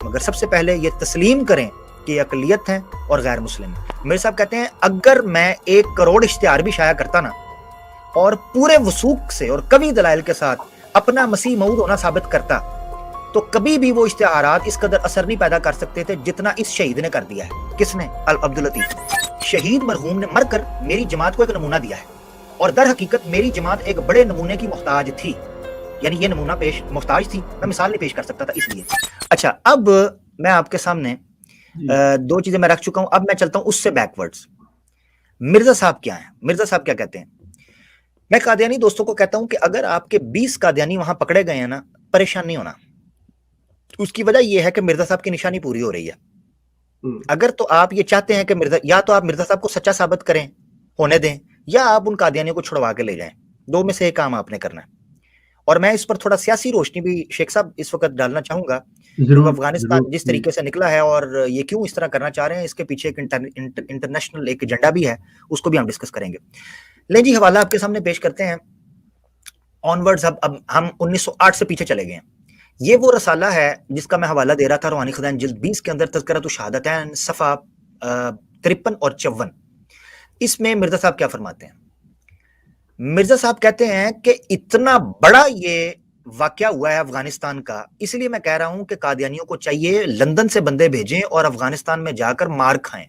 مگر سب سے پہلے یہ تسلیم کریں کہ یہ اقلیت ہیں اور غیر مسلم ہیں۔ میرے صاحب کہتے ہیں اگر میں 1 کروڑ اشتہار بھی شائع کرتا نا اور پورے وثوق سے اور قوی دلائل کے ساتھ اپنا مسیح موعود ہونا ثابت کرتا تو کبھی بھی وہ اشتہارات اس قدر اثر نہیں پیدا کر سکتے تھے جتنا اس شہید نے کر دیا ہے۔ کس نے؟ عبداللطیف۔ شہید مرحوم نے مر کر میری جماعت کو ایک نمونہ دیا ہے اور در حقیقت میری جماعت ایک بڑے نمونے کی محتاج تھی، یعنی یہ نمونہ محتاج تھی، میں مثال نہیں پیش کر سکتا تھا اس لیے۔ اچھا، اب میں آپ کے سامنے 2 چیزیں میں رکھ چکا ہوں، اب میں چلتا ہوں اس سے بیک ورڈز۔ مرزا صاحب کیا ہیں؟ مرزا صاحب کیا کہتے ہیں؟ میں قادیانی دوستوں کو کہتا ہوں کہ اگر آپ کے 20 قادیانی وہاں پکڑے گئے ہیں نا، پریشان نہیں ہونا۔ اس کی وجہ یہ ہے کہ مرزا صاحب کی نشانی پوری ہو رہی ہے۔ اگر تو آپ یہ چاہتے ہیں کہ یا تو آپ مرزا صاحب کو سچا ثابت کریں، ہونے دیں، یا آپ ان قادیانیوں کو چھڑوا کے لے جائیں، 2 میں سے ایک کام آپ نے کرنا ہے۔ اور میں اس پر تھوڑا سیاسی روشنی بھی شیخ صاحب اس وقت ڈالنا چاہوں گا۔ افغانستان جس طریقے سے نکلا ہے اور یہ کیوں اس طرح کرنا چاہ رہے ہیں، اس کے پیچھے ایک انٹرنیشنل ایک ایجنڈا بھی ہے، اس کو بھی ہم ڈسکس کریں گے۔ لیں جی، حوالہ آپ کے سامنے پیش کرتے ہیں آن ورڈز۔ اب ہم 1908 سے پیچھے چلے گئے ہیں۔ یہ وہ رسالہ ہے جس کا میں حوالہ دے رہا تھا، روحانی خزائن جلد 20 کے اندر تذکرۃ الشہادتین صفحہ 53 اور 54۔ اس میں مرزا صاحب کیا فرماتے ہیں؟ مرزا صاحب کہتے ہیں کہ اتنا بڑا یہ واقعہ ہوا ہے افغانستان کا، اس لیے میں کہہ رہا ہوں کہ قادیانیوں کو چاہیے لندن سے بندے بھیجیں اور افغانستان میں جا کر مار کھائیں۔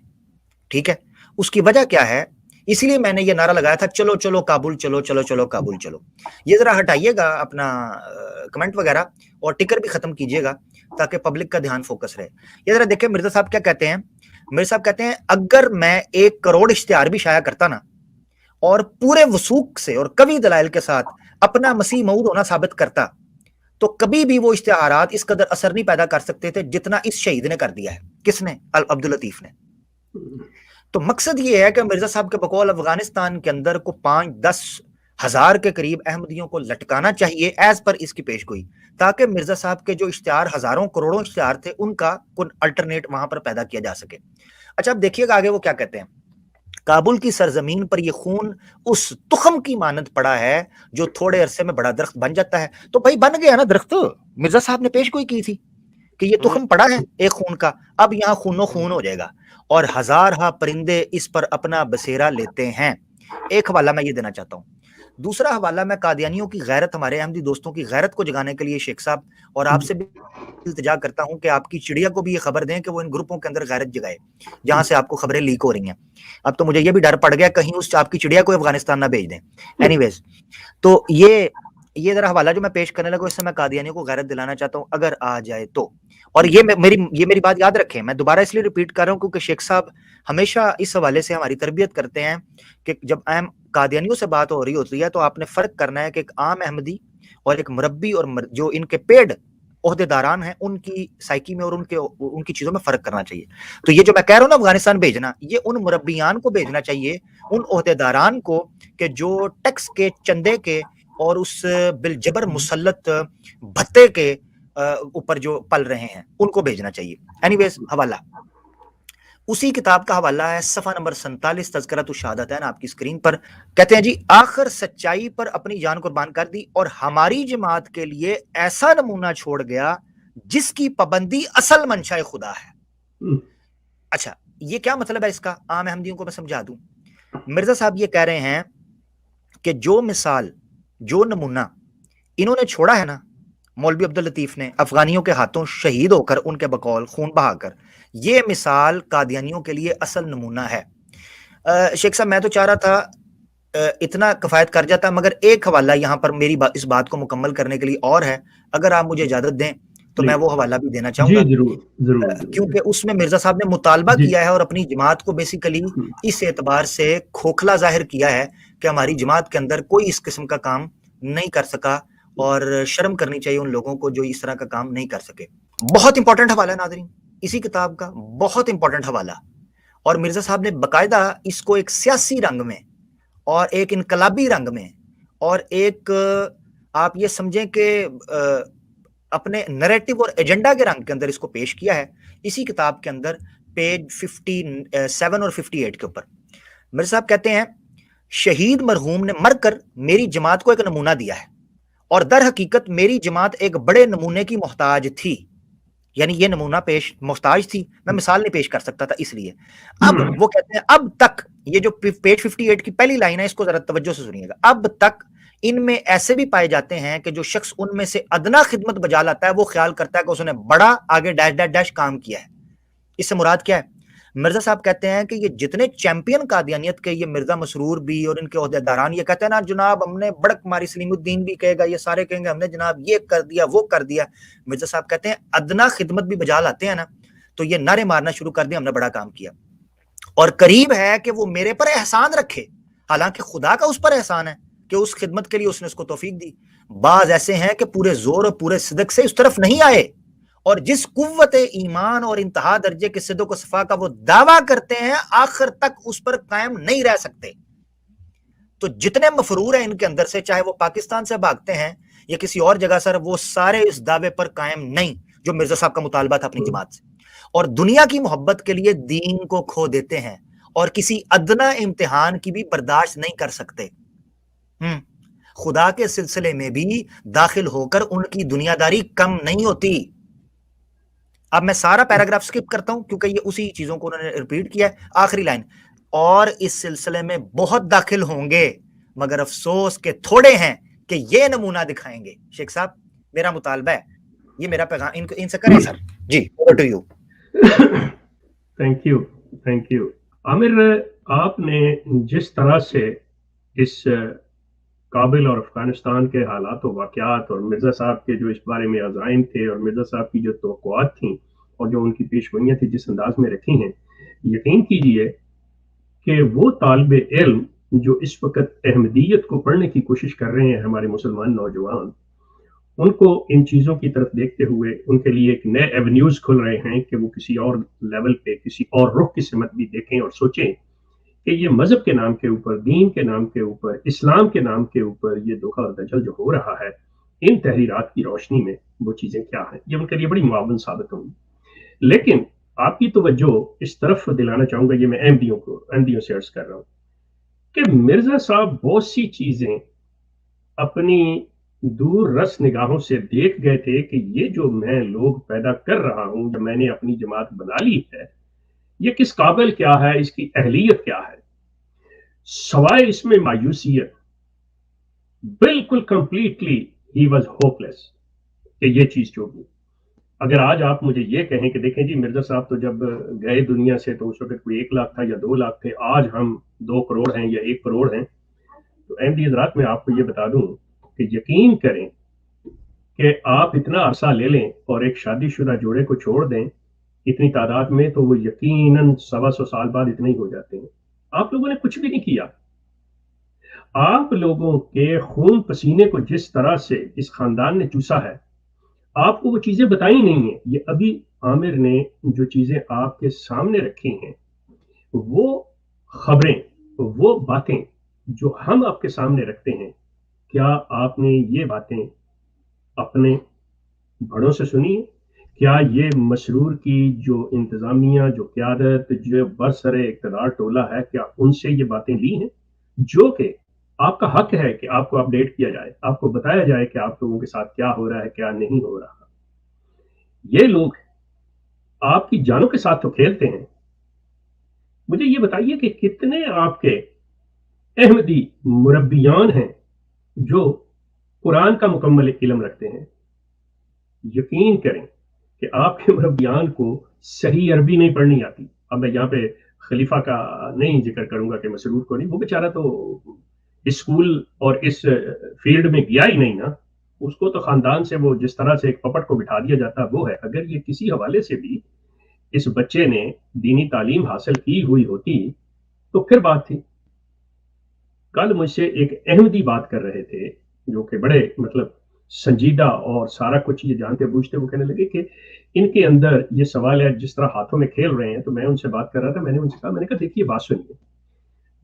ٹھیک ہے، اس کی وجہ کیا ہے؟ اس لیے میں نے یہ نعرہ لگایا تھا، چلو چلو کابل چلو، چلو چلو کابل چلو۔ یہ ذرا ہٹائیے گا اپنا کمنٹ وغیرہ اور ٹکر بھی ختم کیجیے گا تاکہ پبلک کا دھیان فوکس رہے۔ یہ ذرا دیکھیں مرزا صاحب کیا کہتے ہیں۔ مرزا صاحب کہتے ہیں اگر میں 1 کروڑ اشتہار بھی شائع کرتا نا اور پورے وثوق سے اور قوی دلائل کے ساتھ اپنا مسیح موعود ہونا ثابت کرتا تو کبھی بھی وہ اشتہارات اس قدر اثر نہیں پیدا کر سکتے تھے جتنا اس شہید نے کر دیا ہے۔ کس نے؟ عبداللطیف نے۔ تو مقصد یہ ہے کہ مرزا صاحب کے بقول افغانستان کے اندر کو 5-10 ہزار کے قریب احمدیوں کو لٹکانا چاہیے ایز پر اس کی پیش گوئی، تاکہ مرزا صاحب کے جو اشتہار ہزاروں کروڑوں اشتہار تھے ان کا کوئی الٹرنیٹ وہاں پر پیدا کیا جا سکے۔ اچھا، اب دیکھیے گا آگے وہ کیا کہتے ہیں۔ کابل کی سرزمین پر یہ خون اس تخم کی مانند پڑا ہے جو تھوڑے عرصے میں بڑا درخت بن جاتا ہے۔ تو بھائی بن گیا نا درخت، مرزا صاحب نے پیش گوئی کی تھی کہ یہ تخم پڑا ہے ایک خون کا، اب یہاں خون و خون ہو جائے گا اور ہزارہا پرندے اس پر اپنا بسیرا لیتے ہیں۔ ایک حوالہ میں یہ دینا چاہتا ہوں۔ دوسرا حوالہ میں قادیانیوں کی غیرت، ہمارے احمدی دوستوں کی غیرت کو جگانے کے لیے شیخ صاحب اور آپ سے بھی التجا کرتا ہوں کہ آپ کی چڑیا کو بھی یہ خبر دیں کہ وہ ان گروپوں کے اندر غیرت جگائے جہاں سے آپ کو خبریں لیک ہو رہی ہیں۔ اب تو مجھے یہ بھی ڈر پڑ گیا کہیں اس آپ کی چڑیا کو افغانستان نہ بھیج دیں۔ اینی ویز، تو یہ ذرا حوالہ جو میں پیش کرنے لگا اس سے میں قادیانیوں کو غیرت دلانا چاہتا ہوں اگر آ جائے تو۔ اور یہ میری بات یاد رکھیں، میں دوبارہ اس لیے ریپیٹ کر رہا ہوں کیونکہ شیخ صاحب ہمیشہ اس حوالے سے ہماری تربیت کرتے ہیں کہ جب اہم قادیانیوں سے بات ہو رہی ہوتی ہے تو آپ نے فرق کرنا ہے کہ ایک عام احمدی اور ایک مربی اور جو ان کے پیڈ عہدے داران ہیں ان کی سائیکی میں اور ان کی چیزوں میں فرق کرنا چاہیے۔ تو یہ جو میں کہہ رہا ہوں نا افغانستان بھیجنا، یہ ان مربیان کو بھیجنا چاہیے، ان عہدے داران کو کہ جو ٹیکس کے، چندے کے اور اس بالجبر مسلط بھتے کے اوپر جو پل رہے ہیں ان کو بھیجنا چاہیے۔ اینی ویز، حوالہ اسی کتاب کا حوالہ ہے، صفحہ نمبر 47، تذکرۃ الشہادتین آپ کی اسکرین پر۔ کہتے ہیں جی، آخر سچائی پر اپنی جان قربان کر دی اور ہماری جماعت کے لیے ایسا نمونہ چھوڑ گیا جس کی پابندی اصل منشاء خدا ہے۔ اچھا، یہ کیا مطلب ہے اس کا؟ عام احمدیوں کو میں سمجھا دوں۔ مرزا صاحب یہ کہہ رہے ہیں کہ جو مثال، جو نمونہ انہوں نے چھوڑا ہے نا مولوی عبداللطیف نے، افغانیوں کے ہاتھوں شہید ہو کر، ان کے بقول خون بہا کر، یہ مثال قادیانیوں کے لیے اصل نمونہ ہے۔ شیخ صاحب میں تو چاہ رہا تھا اتنا کفایت کر جاتا، مگر ایک حوالہ یہاں پر میری اس بات کو مکمل کرنے کے لیے اور ہے، اگر آپ مجھے اجازت دیں تو میں وہ حوالہ بھی دینا چاہوں گا۔ ضرور، کیونکہ اس میں مرزا صاحب نے مطالبہ کیا ہے اور اپنی جماعت کو بیسیکلی اس اعتبار سے کھوکھلا ظاہر کیا ہے کہ ہماری جماعت کے اندر کوئی اس قسم کا کام نہیں کر سکا اور شرم کرنی چاہیے ان لوگوں کو جو اس طرح کا کام نہیں کر سکے۔ بہت امپورٹنٹ حوالہ ہے ناظرین، اسی کتاب کا بہت امپورٹنٹ حوالہ، اور مرزا صاحب نے باقاعدہ اس کو ایک سیاسی رنگ میں اور ایک انقلابی رنگ میں اور ایک آپ یہ سمجھیں کہ اپنے نیریٹو اور ایجنڈا کے رنگ کے اندر اس کو پیش کیا ہے۔ اسی کتاب کے اندر پیج 57 اور 58 کے اوپر مرزا صاحب کہتے ہیں شہید مرحوم نے مر کر میری جماعت کو ایک نمونہ دیا ہے اور در حقیقت میری جماعت ایک بڑے نمونے کی محتاج تھی، یعنی یہ نمونہ پیش محتاج تھی، میں مثال نہیں پیش کر سکتا تھا اس لیے. اب وہ کہتے ہیں اب تک، یہ جو پیج 58 کی پہلی لائن ہے اس کو ذرا توجہ سے سنیے گا، اب تک ان میں ایسے بھی پائے جاتے ہیں کہ جو شخص ان میں سے ادنا خدمت بجا لاتا ہے وہ خیال کرتا ہے کہ اس نے بڑا آگے ڈیش ڈیش ڈیش کام کیا ہے. اس سے مراد کیا ہے؟ مرزا صاحب کہتے ہیں کہ یہ جتنے چیمپئن قادیانیت کے، یہ مرزا مسرور بھی اور ان کے عہدیداران، یہ کہتے ہیں نا جناب ہم نے بڑک ماری، سلیم الدین بھی کہے گا، یہ سارے کہیں گے ہم نے جناب یہ کر دیا وہ کر دیا. مرزا صاحب کہتے ہیں ادنا خدمت بھی بجا لاتے ہیں نا تو یہ نعرے مارنا شروع کر دیا ہم نے بڑا کام کیا، اور قریب ہے کہ وہ میرے پر احسان رکھے، حالانکہ خدا کا اس پر احسان ہے کہ اس خدمت کے لیے اس نے اس کو توفیق دی. بعض ایسے ہیں کہ پورے زور اور پورے صدق سے اس طرف نہیں آئے، اور جس قوت ایمان اور انتہا درجے کے صدق و صفا کا وہ دعویٰ کرتے ہیں آخر تک اس پر قائم نہیں رہ سکتے. تو جتنے مفرور ہیں ان کے اندر سے، چاہے وہ پاکستان سے بھاگتے ہیں یا کسی اور جگہ سر، وہ سارے اس دعوے پر قائم نہیں جو مرزا صاحب کا مطالبہ تھا اپنی جماعت سے، اور دنیا کی محبت کے لیے دین کو کھو دیتے ہیں اور کسی ادنا امتحان کی بھی برداشت نہیں کر سکتے. خدا کے سلسلے میں بھی داخل ہو کر ان کی دنیا داری کم نہیں ہوتی. اب میں سارا پیراگراف سکپ کرتا ہوں کیونکہ یہ اسی چیزوں کو انہوں نے ریپیٹ کیا ہے. آخری لائن، اور اس سلسلے میں بہت داخل ہوں گے مگر افسوس کے تھوڑے ہیں کہ یہ نمونہ دکھائیں گے. شیخ صاحب میرا مطالبہ ہے، یہ میرا پیغام ان سے کریں سر. جی over to you. Thank you Aamir. آپ نے جس طرح سے اس کابل اور افغانستان کے حالات و واقعات اور مرزا صاحب کے جو اس بارے میں عزائم تھے اور مرزا صاحب کی جو توقعات تھیں اور جو ان کی پیش گوئیاں تھیں جس انداز میں رکھی ہیں، یقین کیجئے کہ وہ طالب علم جو اس وقت احمدیت کو پڑھنے کی کوشش کر رہے ہیں، ہمارے مسلمان نوجوان، ان کو ان چیزوں کی طرف دیکھتے ہوئے ان کے لیے ایک نئے ایونیوز کھل رہے ہیں کہ وہ کسی اور لیول پہ، کسی اور رخ کی سمت بھی دیکھیں اور سوچیں کہ یہ مذہب کے نام کے اوپر، دین کے نام کے اوپر، اسلام کے نام کے اوپر یہ دھوکہ اور دجل جو ہو رہا ہے، ان تحریرات کی روشنی میں وہ چیزیں کیا ہیں، یہ ان کے لیے بڑی معاون ثابت ہوں گی. لیکن آپ کی توجہ اس طرف دلانا چاہوں گا، یہ میں احمدیوں سے عرض کر رہا ہوں کہ مرزا صاحب بہت سی چیزیں اپنی دور رس نگاہوں سے دیکھ گئے تھے کہ یہ جو میں لوگ پیدا کر رہا ہوں، جو میں نے اپنی جماعت بنا لی ہے، یہ کس قابل کیا ہے، اس کی اہلیت کیا ہے. سوائے اس میں مایوسیت، بالکل کمپلیٹلی ہی واز ہوپ لیس کہ یہ چیز جو بھی. اگر آج آپ مجھے یہ کہیں کہ دیکھیں جی مرزا صاحب تو جب گئے دنیا سے تو اس وقت کوئی 1 لاکھ تھا یا 2 لاکھ تھے، آج ہم 2 کروڑ ہیں یا 1 کروڑ ہیں، تو احمدی حضرات میں آپ کو یہ بتا دوں کہ یقین کریں کہ آپ اتنا عرصہ لے لیں اور ایک شادی شدہ جوڑے کو چھوڑ دیں اتنی تعداد میں، تو وہ یقیناً 125 سال بعد اتنے ہی ہو جاتے ہیں. آپ لوگوں نے کچھ بھی نہیں کیا. آپ لوگوں کے خون پسینے کو جس طرح سے اس خاندان نے چوسا ہے، آپ کو وہ چیزیں بتائی نہیں ہیں. یہ ابھی عامر نے جو چیزیں آپ کے سامنے رکھی ہیں، وہ خبریں، وہ باتیں جو ہم آپ کے سامنے رکھتے ہیں، کیا آپ نے یہ باتیں اپنے بڑوں سے سنی ہیں؟ کیا یہ مسرور کی جو انتظامیہ، جو قیادت، جو برسر اقتدار ٹولہ ہے، کیا ان سے یہ باتیں لی ہیں؟ جو کہ آپ کا حق ہے کہ آپ کو اپڈیٹ کیا جائے، آپ کو بتایا جائے کہ آپ لوگوں کے ساتھ کیا ہو رہا ہے، کیا نہیں ہو رہا. یہ لوگ آپ کی جانوں کے ساتھ تو کھیلتے ہیں. مجھے یہ بتائیے کہ کتنے آپ کے احمدی مربیان ہیں جو قرآن کا مکمل علم رکھتے ہیں. یقین کریں کہ آپ کے مربیان کو صحیح عربی نہیں پڑھنی آتی. اب میں یہاں پہ خلیفہ کا نہیں ذکر کروں گا کہ مسرور کو نہیں، وہ بیچارہ تو اسکول اور اس فیلڈ میں گیا ہی نہیں نا. اس کو تو خاندان سے وہ جس طرح سے ایک پپٹ کو بٹھا دیا جاتا وہ ہے. اگر یہ کسی حوالے سے بھی اس بچے نے دینی تعلیم حاصل کی ہوئی ہوتی تو پھر بات تھی. کل مجھ سے ایک احمدی بات کر رہے تھے جو کہ بڑے مطلب سنجیدہ اور سارا کچھ یہ جانتے بوجھتے، وہ کہنے لگے کہ ان کے اندر یہ سوال ہے جس طرح ہاتھوں میں کھیل رہے ہیں. تو میں ان سے بات کر رہا تھا، میں نے ان سے کہا، میں نے کہا دیکھیے بات سنیے،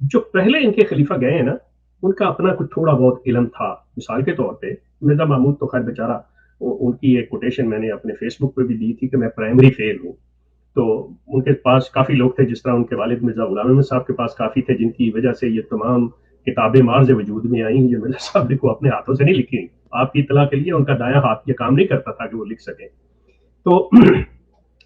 جو پہلے ان کے خلیفہ گئے ہیں نا، ان کا اپنا کچھ تھوڑا بہت علم تھا. مثال کے طور پہ مرزا محمود تو خیر بیچارہ، ان کی ایک کوٹیشن میں نے اپنے فیس بک پہ بھی دی تھی کہ میں پرائمری فیل ہوں. تو ان کے پاس کافی لوگ تھے، جس طرح ان کے والد مرزا غلام احمد صاحب کے پاس کافی تھے، جن کی وجہ سے یہ تمام کتابیں مارز وجود میں آئیں. یہ مرزا صاحب کو اپنے ہاتھوں سے نہیں لکھی. آپ کی اطلاع کے لیے ان کا دایاں ہاتھ یہ کام نہیں کرتا تھا کہ وہ لکھ سکیں. تو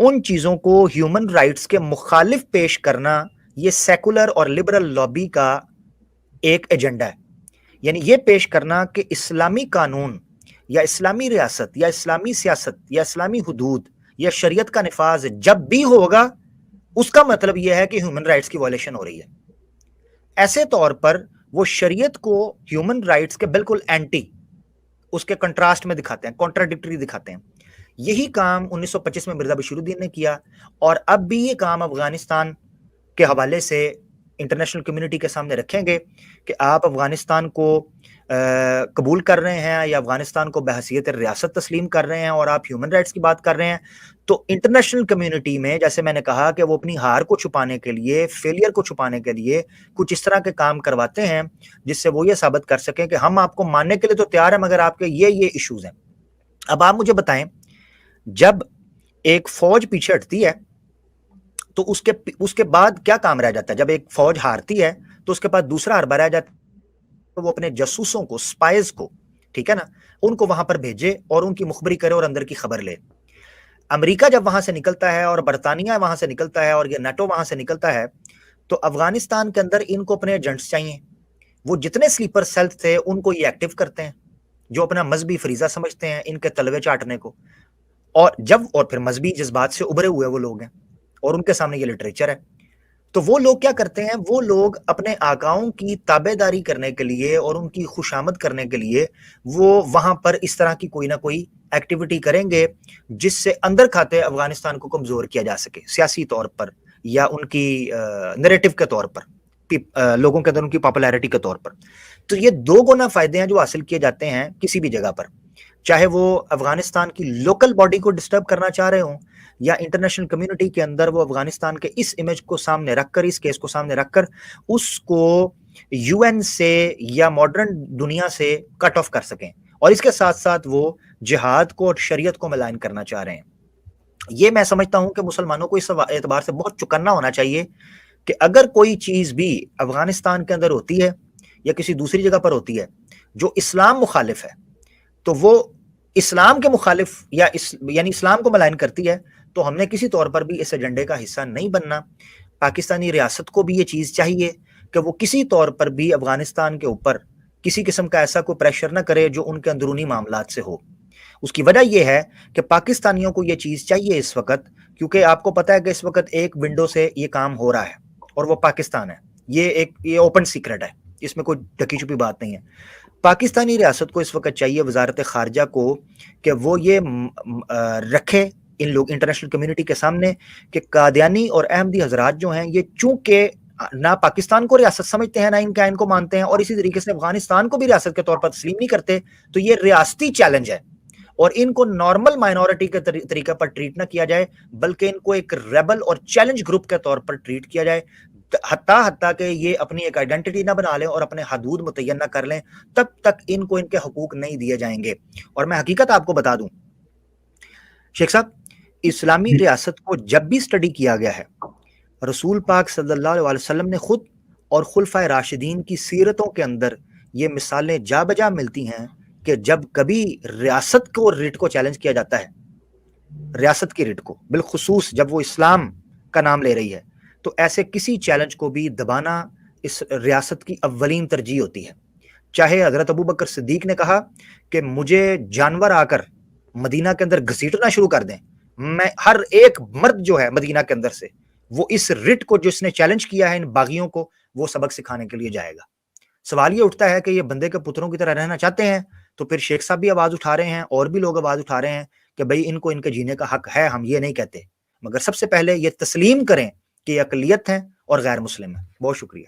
ان چیزوں کو ہیومن رائٹس کے مخالف پیش کرنا یہ سیکولر اور لبرل لابی کا ایک ایجنڈا ہے. یعنی یہ پیش کرنا کہ اسلامی قانون یا اسلامی ریاست یا اسلامی سیاست یا اسلامی حدود یا شریعت کا نفاذ جب بھی ہوگا اس کا مطلب یہ ہے کہ ہیومن رائٹس کی وائلیشن ہو رہی ہے. ایسے طور پر وہ شریعت کو ہیومن رائٹس کے بالکل اینٹی، اس کے کنٹراسٹ میں دکھاتے ہیں، کانٹراڈکٹری دکھاتے ہیں. یہی کام 1925 میں مرزا بشیر الدین نے کیا، اور اب بھی یہ کام افغانستان کے حوالے سے انٹرنیشنل کمیونٹی کے سامنے رکھیں گے کہ آپ افغانستان کو قبول کر رہے ہیں یا افغانستان کو بحیثیت ریاست تسلیم کر رہے ہیں اور آپ ہیومن رائٹس کی بات کر رہے ہیں. تو انٹرنیشنل کمیونٹی میں جیسے میں نے کہا کہ وہ اپنی ہار کو چھپانے کے لیے، فیلئر کو چھپانے کے لیے کچھ اس طرح کے کام کرواتے ہیں جس سے وہ یہ ثابت کر سکیں کہ ہم آپ کو ماننے کے لیے تو تیار ہیں مگر آپ کے یہ ایشوز ہیں. اب آپ مجھے بتائیں، جب ایک فوج پیچھے ہٹتی ہے تو اس کے بعد کیا کام رہ جاتا ہے؟ جب ایک فوج ہارتی ہے تو اس کے بعد دوسرا حربہ رہ جاتا ہے، وہ اپنے جاسوسوں کو، سپائز کو، ٹھیک ہے نا، ان کو وہاں پر بھیجے اور ان کی مخبری کرے اور اندر کی خبر لے. امریکہ جب وہاں سے نکلتا ہے اور برطانیہ وہاں سے نکلتا ہے اور یہ نیٹو وہاں سے نکلتا ہے تو افغانستان کے اندر ان کو اپنے ایجنٹس چاہیے. وہ جتنے سلیپر سیلز تھے ان کو یہ ایکٹیو کرتے ہیں جو اپنا مذہبی فریضہ سمجھتے ہیں ان کے تلوے چاٹنے کو، اور پھر مذہبی جذبات سے ابھرے ہوئے وہ لوگ ہیں اور ان کے سامنے یہ لٹریچر ہے. تو وہ لوگ کیا کرتے ہیں؟ وہ لوگ اپنے آقاؤں کی تابع داری کرنے کے لیے اور ان کی خوشامد کرنے کے لیے وہ وہاں پر اس طرح کی کوئی نہ کوئی ایکٹیویٹی کریں گے جس سے اندر کھاتے افغانستان کو کمزور کیا جا سکے سیاسی طور پر یا ان کی نیریٹو کے طور پر، لوگوں کے اندر ان کی پاپولیرٹی کے طور پر. تو یہ دو گنا فائدے ہیں جو حاصل کیے جاتے ہیں کسی بھی جگہ پر، چاہے وہ افغانستان کی لوکل باڈی کو ڈسٹرب کرنا چاہ رہے ہوں یا انٹرنیشنل کمیونٹی کے اندر وہ افغانستان کے اس امیج کو سامنے رکھ کر، اس کیس کو سامنے رکھ کر اس کو یو این سے یا ماڈرن دنیا سے کٹ آف کر سکیں، اور اس کے ساتھ ساتھ وہ جہاد کو اور شریعت کو ملائن کرنا چاہ رہے ہیں. یہ میں سمجھتا ہوں کہ مسلمانوں کو اس اعتبار سے بہت چوکنا ہونا چاہیے کہ اگر کوئی چیز بھی افغانستان کے اندر ہوتی ہے یا کسی دوسری جگہ پر ہوتی ہے جو اسلام مخالف ہے تو وہ اسلام کے مخالف یعنی اسلام کو ملائن کرتی ہے، تو ہم نے کسی طور پر بھی اس ایجنڈے کا حصہ نہیں بننا. پاکستانی ریاست کو بھی یہ چیز چاہیے کہ وہ کسی طور پر بھی افغانستان کے اوپر کسی قسم کا ایسا کوئی پریشر نہ کرے جو ان کے اندرونی معاملات سے ہو. اس کی وجہ یہ ہے کہ پاکستانیوں کو یہ چیز چاہیے اس وقت، کیونکہ آپ کو پتا ہے کہ اس وقت ایک ونڈو سے یہ کام ہو رہا ہے اور وہ پاکستان ہے. یہ اوپن سیکرٹ ہے، اس میں کوئی ڈکی چھپی بات نہیں ہے. پاکستانی ریاست کو اس وقت چاہیے، وزارت خارجہ کو، کہ وہ یہ رکھے ان لوگ انٹرنیشنل کمیونٹی کے سامنے کہ قادیانی اور احمدی حضرات جو ہیں یہ چونکہ نہ پاکستان کو ریاست سمجھتے ہیں نہ ان کا ان کو مانتے ہیں اور اسی طریقے سے افغانستان کو بھی ریاست کے طور پر تسلیم نہیں کرتے، تو یہ ریاستی چیلنج ہے اور ان کو نارمل مائنورٹی کے طریقے پر ٹریٹ نہ کیا جائے بلکہ ان کو ایک ریبل اور چیلنج گروپ کے طور پر ٹریٹ کیا جائے، حتیٰ کہ یہ اپنی ایک آئیڈینٹی نہ بنا لیں اور اپنے حدود متعین نہ کر لیں، تب تک ان کو ان کے حقوق نہیں دیے جائیں گے. اور میں حقیقت آپ کو بتا دوں شیخ صاحب، اسلامی ریاست کو جب بھی سٹڈی کیا گیا ہے، رسول پاک صلی اللہ علیہ وسلم نے خود اور خلفائے راشدین کی سیرتوں کے اندر یہ مثالیں جا بجا ملتی ہیں کہ جب کبھی ریاست کو ریٹ کو چیلنج کیا جاتا ہے، ریاست کی ریٹ کو بالخصوص جب وہ اسلام کا نام لے رہی ہے، تو ایسے کسی چیلنج کو بھی دبانا اس ریاست کی اولین ترجیح ہوتی ہے. چاہے حضرت ابو بکر صدیق نے کہا کہ مجھے جانور آ کر مدینہ کے اندر گھسیٹنا شروع کر دیں، میں ہر ایک مرد جو ہے مدینہ کے اندر سے وہ اس رٹ کو جس نے چیلنج کیا ہے ان باغیوں کو وہ سبق سکھانے کے لیے جائے گا. سوال یہ اٹھتا ہے کہ یہ بندے کے پتروں کی طرح رہنا چاہتے ہیں، تو پھر شیخ صاحب بھی آواز اٹھا رہے ہیں اور بھی لوگ آواز اٹھا رہے ہیں کہ بھئی ان کو ان کے جینے کا حق ہے، ہم یہ نہیں کہتے، مگر سب سے پہلے یہ تسلیم کریں کہ یہ اقلیت ہیں اور غیر مسلم ہیں. بہت شکریہ.